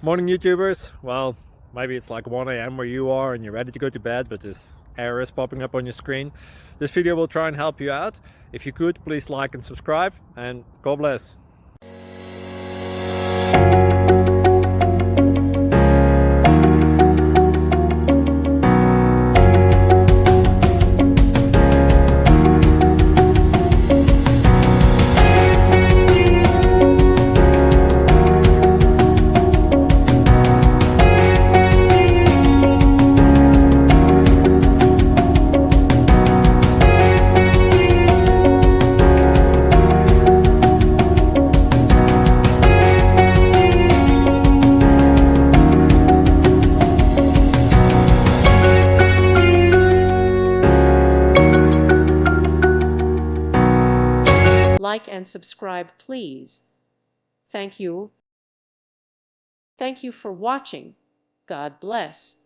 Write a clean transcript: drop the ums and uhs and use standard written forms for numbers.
Morning YouTubers. Well, maybe it's like 1 a.m. where you are and you're ready to go to bed, but this error is popping up on your screen. This video will try and help you out. If you could, please like and subscribe, and God bless. Like and subscribe, please. Thank you. Thank you for watching. God bless.